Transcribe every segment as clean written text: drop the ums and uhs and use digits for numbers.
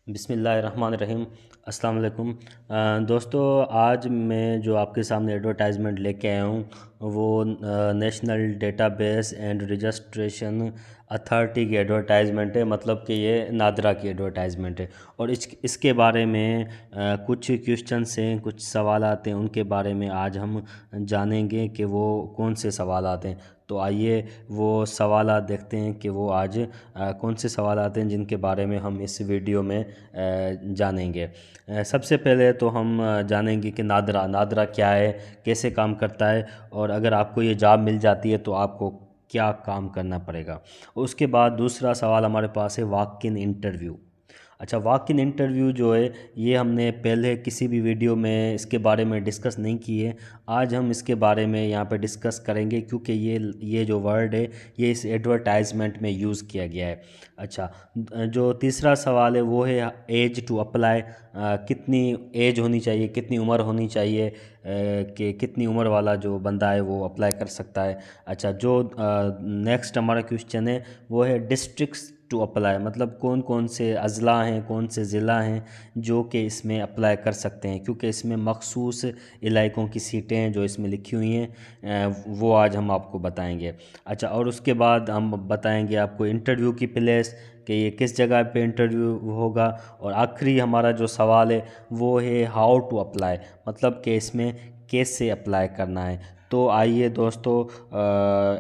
बिस्मिल्लाहिर्रहमानिर्रहीम। अस्सलाम वालेकुम। दोस्तों, आज मैं जो आपके सामने एडवर्टाइजमेंट लेके आया हूँ वो national database and registration authority की एडवर्टाइजमेंट है। मतलब कि ये नादरा की एडवर्टाइजमेंट है और इसके बारे में कुछ क्वेश्चंस हैं, कुछ सवालात हैं, उनके बारे में आज हम जानेंगे कि वो कौन से सवालात हैं। तो आइए वो सवालात देखते हैं कि वो आज कौन से सवालात हैं जिनके बारे में हम इस वीडियो में जानेंगे। सबसे पहले तो हम जानेंगे कि नादरा नादरा क्या है, कैसे काम करता है और अगर आपको ये जॉब मिल जाती है तो आपको क्या काम करना पड़ेगा। उसके बाद दूसरा सवाल हमारे पास है वॉक इन इंटरव्यू। अच्छा, वॉक इन इंटरव्यू जो है ये हमने पहले किसी भी वीडियो में इसके बारे में डिस्कस नहीं की है। आज हम इसके बारे में यहाँ पे डिस्कस करेंगे क्योंकि ये जो वर्ड है ये इस एडवर्टाइजमेंट में यूज़ किया गया है। अच्छा, जो तीसरा सवाल है वो है एज टू अप्लाई। कितनी एज होनी चाहिए, कितनी उम्र होनी चाहिए कि कितनी उम्र वाला जो बंदा है वो अप्लाई कर सकता है। अच्छा, जो नेक्स्ट हमारा क्वेश्चन है वो है डिस्ट्रिक्ट्स टू अप्लाई। मतलब कौन कौन से अज़ला हैं, कौन से ज़िला हैं जो कि इसमें अप्लाई कर सकते हैं, क्योंकि इसमें मखसूस इलाकों की सीटें हैं जो इसमें लिखी हुई हैं। वो आज हम आपको बताएंगे। अच्छा, और उसके बाद हम बताएंगे आपको इंटरव्यू की प्लेस कि ये किस जगह पे इंटरव्यू होगा। और आखिरी हमारा जो सवाल है वो है हाउ टू अप्लाई, मतलब कि इसमें कैसे अप्लाई करना है। तो आइए दोस्तों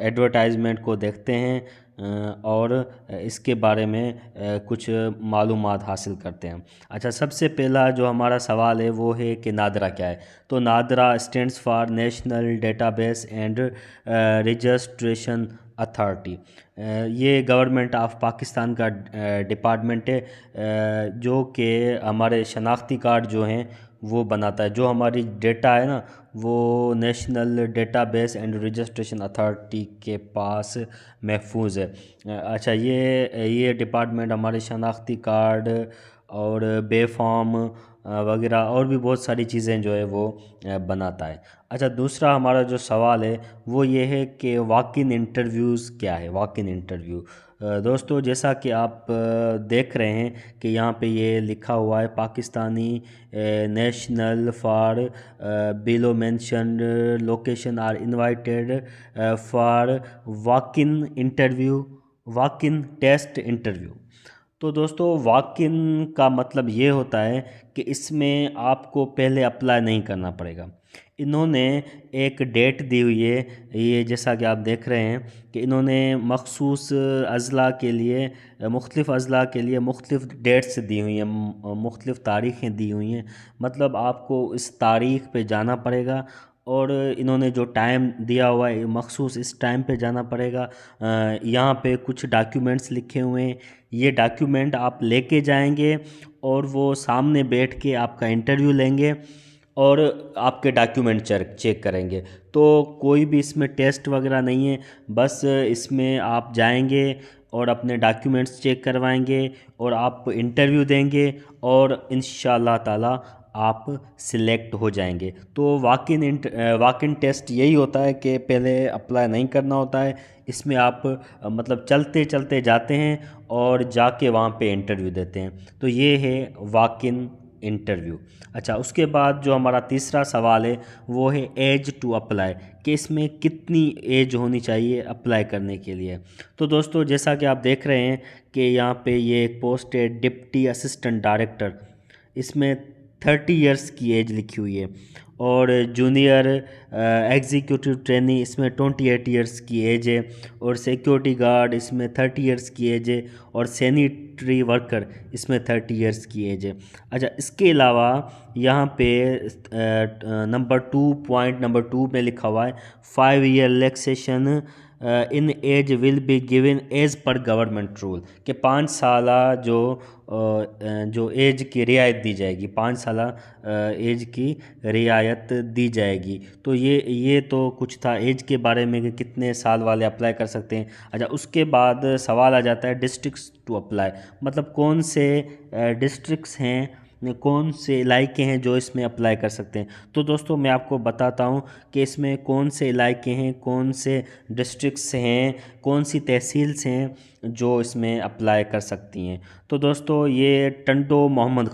एडवर्टाइजमेंट को देखते हैं और इसके बारे में कुछ मालूमात हासिल करते हैं। अच्छा, सबसे पहला जो हमारा सवाल है वो है कि नादरा क्या है। तो NADRA stands for national database and registration authority. ये गवर्नमेंट ऑफ पाकिस्तान का डिपार्टमेंट है जो कि हमारे शनाख्ती कार्ड जो हैं वो बनाता है। जो हमारी डेटा है ना वो national database and registration authority के पास महफूज है। अच्छा, ये डिपार्टमेंट हमारे शनाख्ती कार्ड और बेफॉर्म वगैरह और भी बहुत सारी चीज़ें जो है वो बनाता है। अच्छा, दूसरा हमारा जो सवाल है वो ये है कि वॉक इन इंटरव्यूज़ क्या है। वॉक इन इंटरव्यू दोस्तों, जैसा कि आप देख रहे हैं कि यहाँ पे ये लिखा हुआ है Pakistani national for below mentioned location are invited for walk in interview, walk in test interview. तो दोस्तों, वॉक इन का मतलब ये होता है कि इसमें आपको पहले अप्लाई नहीं करना पड़ेगा। इन्होंने एक डेट दी हुई है, ये जैसा कि आप देख रहे हैं कि इन्होंने मखसूस अज़ला के लिए मुख्तलिफ़ अज़ला के लिए मुख्तलिफ़ डेट्स दी हुई हैं, मुख्तलिफ़ तारीख़ें दी हुई हैं। मतलब आपको इस तारीख़ पे जाना पड़ेगा और इन्होंने जो टाइम दिया हुआ है मखसूस इस टाइम पे जाना पड़ेगा। यहाँ पे कुछ डॉक्यूमेंट्स लिखे हुए हैं, ये डॉक्यूमेंट आप लेके जाएंगे और वो सामने बैठ के आपका इंटरव्यू लेंगे और आपके डॉक्यूमेंट चेक करेंगे। तो कोई भी इसमें टेस्ट वगैरह नहीं है, बस इसमें आप जाएंगे और अपने डॉक्यूमेंट्स चेक करवाएंगे और आप इंटरव्यू देंगे और इंशाल्लाह ताला आप सिलेक्ट हो जाएंगे। तो वॉक इन टेस्ट यही होता है कि पहले अप्लाई नहीं करना होता है। इसमें आप मतलब चलते चलते जाते हैं और जाके वहाँ पे इंटरव्यू देते हैं। तो ये है वॉक इन इंटरव्यू। अच्छा, उसके बाद जो हमारा तीसरा सवाल है वो है एज टू अप्लाई, कि इसमें कितनी एज होनी चाहिए अप्लाई करने के लिए। तो दोस्तों, जैसा कि आप देख रहे हैं कि यहाँ पे ये एक पोस्ट है डिप्टी असिस्टेंट डायरेक्टर, इसमें 30 इयर्स की एज लिखी हुई है। और जूनियर एग्जीक्यूटिव ट्रेनी इसमें 28 इयर्स की एज है। और सिक्योरिटी गार्ड इसमें 30 इयर्स की एज है। और सैनिटरी वर्कर इसमें 30 इयर्स की एज है। अच्छा, इसके अलावा यहाँ पे नंबर 2 में लिखा हुआ है 5 year relaxation in age will be given as per government rule, कि 5 साल जो एज की रियायत दी जाएगी, 5 साल एज की रियायत दी जाएगी। तो ये तो कुछ था एज के बारे में कि कितने साल वाले अप्लाई कर सकते हैं। अच्छा, उसके बाद सवाल आ जाता है डिस्ट्रिक्ट्स टू अप्लाई, मतलब कौन से डिस्ट्रिक्ट्स हैं कौन से इलाके हैं जो इसमें अप्लाई कर सकते हैं। तो दोस्तों मैं आपको बताता हूं कि इसमें कौन से इलाके हैं, कौन से डिस्ट्रिक्ट्स हैं, कौन सी तहसील्स हैं जो इसमें अप्लाई कर सकती हैं। तो दोस्तों ये टंडो मोहम्मद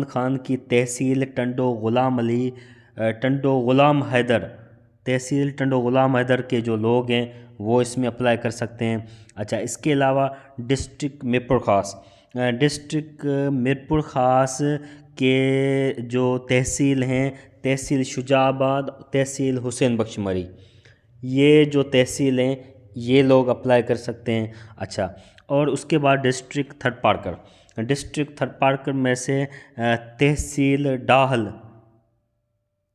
ख़ान की तहसील टंडो ग़ुलाम अली, टंडो ग़ुलाम हैदर, तहसील टंडो ग़ुलाम हैदर के जो लोग हैं वो इसमें अप्लाई कर सकते हैं। अच्छा, इसके अलावा डिस्ट्रिक्ट मीरपुर ख़ास के जो तहसील हैं, तहसील शुजाबाद, तहसील हुसैन बख्श मरी, ये जो तहसील हैं ये लोग अप्लाई कर सकते हैं। अच्छा, और उसके बाद डिस्ट्रिक्ट थरपारकर में से तहसील डाहल,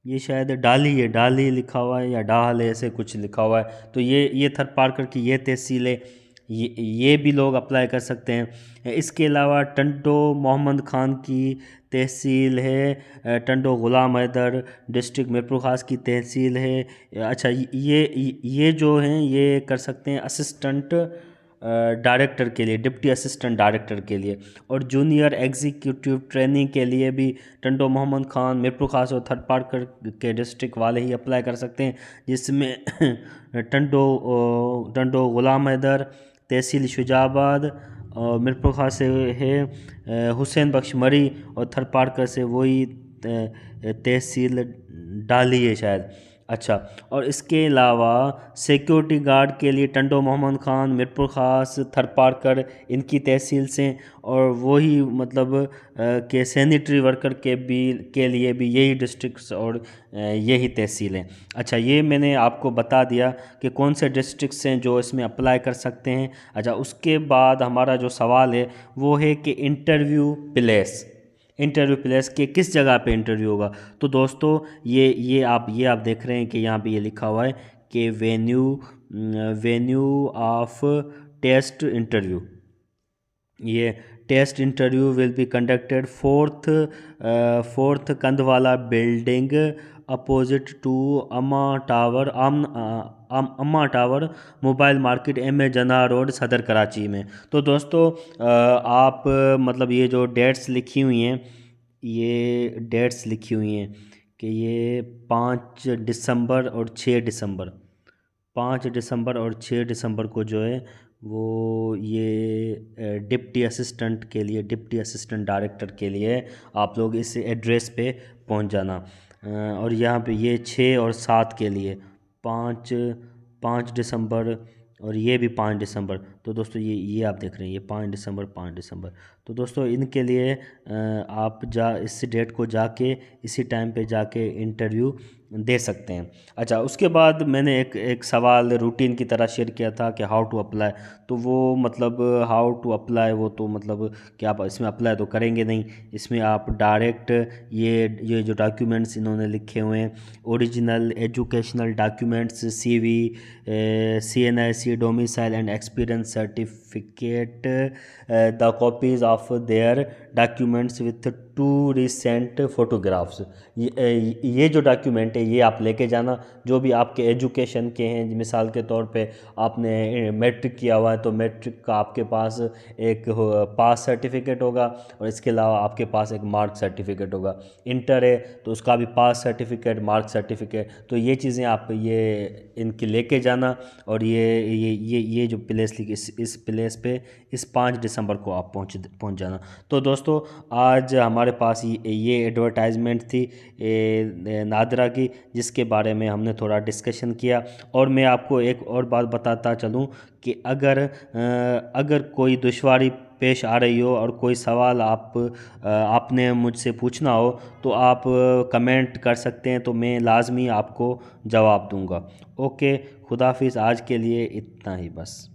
ये शायद डाली लिखा हुआ है या डाहल है, ऐसे कुछ लिखा हुआ है। तो ये थरपारकर की ये तहसील है, ये भी लोग अप्लाई कर सकते हैं। इसके अलावा टंडो मोहम्मद ख़ान की तहसील है टंडो ग़ुलाम हैदर, डिस्ट्रिक्ट मीरपुर ख़ास की तहसील है। अच्छा, ये जो हैं ये कर सकते हैं असिस्टेंट डायरेक्टर के लिए, डिप्टी असिस्टेंट डायरेक्टर के लिए, और जूनियर एग्जीक्यूटिव ट्रेनिंग के लिए भी टंडो मोहम्मद ख़ान, मीरपुर ख़ास और थरपारकर के डिस्ट्रिक्ट वाले ही अप्लाई कर सकते हैं, जिसमें टंडो ग़ुलाम हैदर, तहसील शुजाबाद, और मीरपुर ख़ास से है हुसैन बख्श मरी, और थरपारकर से वही तहसील डाली है शायद। अच्छा, और इसके अलावा सिक्योरिटी गार्ड के लिए टंडो मोहम्मद ख़ान, मीरपुर ख़ास, थरपारकर इनकी तहसील से, और वही मतलब के सैनिटरी वर्कर के लिए भी यही डिस्ट्रिक्ट्स और यही तहसीलें। अच्छा, ये मैंने आपको बता दिया कि कौन से डिस्ट्रिक्ट्स हैं जो इसमें अप्लाई कर सकते हैं। अच्छा, उसके बाद हमारा जो सवाल है वो है कि इंटरव्यू प्लेस के किस जगह पे इंटरव्यू होगा। तो दोस्तों ये आप देख रहे हैं कि यहाँ पे ये लिखा हुआ है कि वेन्यू ऑफ टेस्ट इंटरव्यू, ये test interview will be conducted fourth Kandwala building opposite to Amma tower mobile market M A Jinnah road सदर कराची में। तो दोस्तों आप मतलब ये जो डेट्स लिखी हुई हैं, कि ये 5 दिसंबर और 6 दिसंबर, 5 दिसंबर और 6 दिसंबर को जो है वो ये डिप्टी असिस्टेंट डायरेक्टर के लिए आप लोग इस एड्रेस पे पहुंच जाना। और यहाँ पे ये 6 और 7 के लिए 5 दिसंबर, और ये भी 5 दिसंबर। तो दोस्तों ये आप देख रहे हैं, ये 5 दिसंबर। तो दोस्तों इनके लिए आप इस डेट को जाके इसी टाइम पे जाके इंटरव्यू दे सकते हैं। अच्छा, उसके बाद मैंने एक सवाल रूटीन की तरह शेयर किया था कि हाउ टू अप्लाई। तो वो मतलब हाउ टू अप्लाई, वो तो मतलब कि आप इसमें अप्लाई तो करेंगे नहीं, इसमें आप डायरेक्ट ये जो डॉक्यूमेंट्स इन्होंने लिखे हुए हैं, original educational documents, CV, CNIC domicile and experience certificate, the copies of their documents with 2 recent photographs, ये जो डॉक्यूमेंट है ये आप लेके जाना। जो भी आपके एजुकेशन के हैं, मिसाल के तौर पे आपने मैट्रिक किया हुआ है तो मैट्रिक का आपके पास एक पास सर्टिफिकेट होगा, और इसके अलावा आपके पास एक मार्क सर्टिफिकेट होगा। इंटर है तो उसका भी पास सर्टिफिकेट, मार्क सर्टिफिकेट, तो ये चीज़ें आप ये इनकी लेके जाना। और ये जो प्लेस लिखी, इस प्लेस पे इस 5 दिसंबर को आप पहुंच जाना। तो दोस्तों आज हमारे पास ये एडवर्टाइजमेंट थी नादरा की, जिसके बारे में हमने थोड़ा डिस्कशन किया। और मैं आपको एक और बात बताता चलूं कि अगर कोई दुश्वारी पेश आ रही हो और कोई सवाल आपने मुझसे पूछना हो तो आप कमेंट कर सकते हैं, तो मैं लाजमी आपको जवाब दूंगा। ओके, खुदाफिज, आज के लिए इतना ही बस।